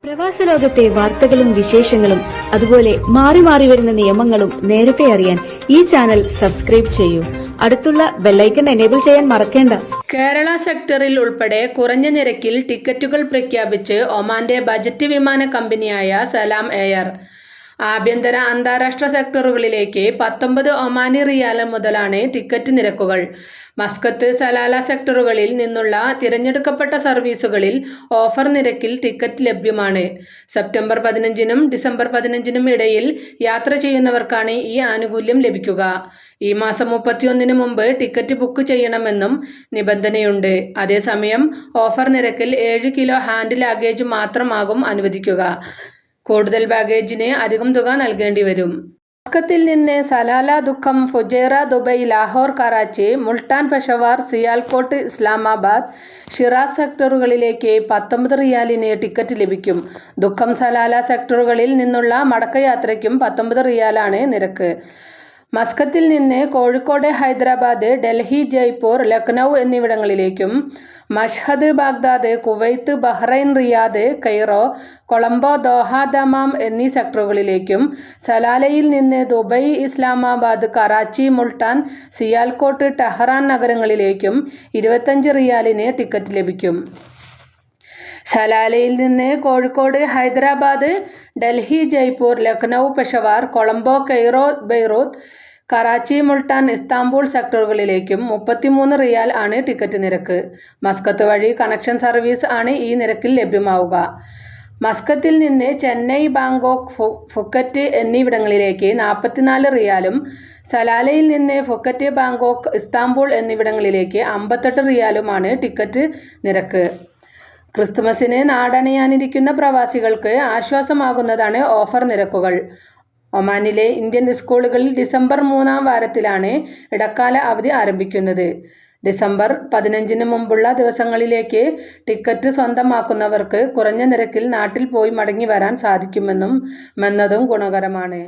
പ്രവാസ ലോകത്തെ വാർത്തകളും വിശേഷങ്ങളും അതുപോലെ മാറി മാറി വരുന്ന നിയമങ്ങളും നേരത്തെ അറിയാൻ ഈ ചാനൽ സബ്സ്ക്രൈബ് ചെയ്യൂ. അടുത്തുള്ള ബെല്ലൈക്കൺ എനേബിൾ ചെയ്യാൻ മറക്കേണ്ട. കേരള സെക്ടറിൽ ഉൾപ്പെടെ കുറഞ്ഞ നിരക്കിൽ ടിക്കറ്റുകൾ പ്രഖ്യാപിച്ച് ഒമാന്റെ ബജറ്റ് വിമാന കമ്പനിയായ സലാം എയർ. ആഭ്യന്തര അന്താരാഷ്ട്ര സെക്ടറുകളിലേക്ക് 19 ഒമാനി റിയാൽ മുതലാണ് ടിക്കറ്റ് നിരക്കുകൾ. മസ്കത്ത്, സലാല സെക്ടറുകളിൽ നിന്നുള്ള തിരഞ്ഞെടുക്കപ്പെട്ട സർവീസുകളിൽ ഓഫർ നിരക്കിൽ ടിക്കറ്റ് ലഭ്യമാണ്. സെപ്റ്റംബർ 15-നും ഡിസംബർ 15-നും ഇടയിൽ യാത്ര ചെയ്യുന്നവർക്കാണ് ഈ ആനുകൂല്യം ലഭിക്കുക. ഈ മാസം 31-ന് മുമ്പ് ടിക്കറ്റ് ബുക്ക് ചെയ്യണമെന്നും നിബന്ധനയുണ്ട്. അതേസമയം ഓഫർ നിരക്കിൽ 7 കിലോ ഹാൻഡ് ലാഗേജ് മാത്രമാകും അനുവദിക്കുക. കൂടുതൽ ബാഗേജിന് അധികം തുക നൽകേണ്ടി വരും. മസ്കത്തിൽ നിന്ന് Salalah, Duqm, Fujairah, Dubai, Lahore, Karachi, Multan, Peshawar, Sialkot, Islamabad, Shiraz സെക്ടറുകളിലേക്ക് 19 റിയാലിന് ടിക്കറ്റ് ലഭിക്കും. ദുഃഖം, സലാല സെക്ടറുകളിൽ നിന്നുള്ള മടക്കയാത്രയ്ക്കും 19 റിയാലാണ് നിരക്ക്. മസ്കത്തിൽ നിന്ന് കോഴിക്കോട്, ഹൈദരാബാദ്, ഡൽഹി, ജയ്പൂർ, ലക്നൗ എന്നിവിടങ്ങളിലേക്കും Mashhad, Baghdad, Kuwait, Bahrain, Riyadh, Cairo, Colombo, Doha, Dammam എന്നീ സെക്ടറുകളിലേക്കും സലാലയിൽ നിന്ന് ദുബൈ, ഇസ്ലാമാബാദ്, കറാച്ചി, മുൾട്ടാൻ, സിയാൽകോട്ട്, ടെഹ്റാൻ നഗരങ്ങളിലേക്കും 25 റിയാലിന് ടിക്കറ്റ് ലഭിക്കും. സലാലയിൽ നിന്ന് Kozhikode, Hyderabad, Delhi, Jaipur, Lucknow, Peshawar, Colombo, Cairo, Beirut, Karachi, Multan, Istanbul സെക്ടറുകളിലേക്കും 33 റിയാൽ ആണ് ടിക്കറ്റ് നിരക്ക്. മസ്കത്ത് വഴി കണക്ഷൻ സർവീസ് ആണ് ഈ നിരക്കിൽ ലഭ്യമാവുക. മസ്കത്തിൽ നിന്ന് ചെന്നൈ, ബാങ്കോക്ക്, ഫുക്കറ്റ് എന്നിവിടങ്ങളിലേക്ക് 44 റിയാലും സലാലയിൽ നിന്ന് ഫുക്കറ്റ്, ബാങ്കോക്ക്, ഇസ്താംബൂൾ എന്നിവിടങ്ങളിലേക്ക് 58 റിയാലുമാണ് ടിക്കറ്റ് നിരക്ക്. ക്രിസ്തുമസിന് നാടണയാനിരിക്കുന്ന പ്രവാസികൾക്ക് ആശ്വാസമാകുന്നതാണ് ഓഫർ നിരക്കുകൾ. ഒമാനിലെ ഇന്ത്യൻ സ്കൂളുകളിൽ ഡിസംബർ 3-ാം വാരത്തിലാണ് ഇടക്കാല അവധി ആരംഭിക്കുന്നത്. ഡിസംബർ 15-ന് മുമ്പുള്ള ദിവസങ്ങളിലേക്ക് ടിക്കറ്റ് സ്വന്തമാക്കുന്നവർക്ക് കുറഞ്ഞ നിരക്കിൽ നാട്ടിൽ പോയി മടങ്ങി വരാൻ സാധിക്കുമെന്നതും ഗുണകരമാണ്.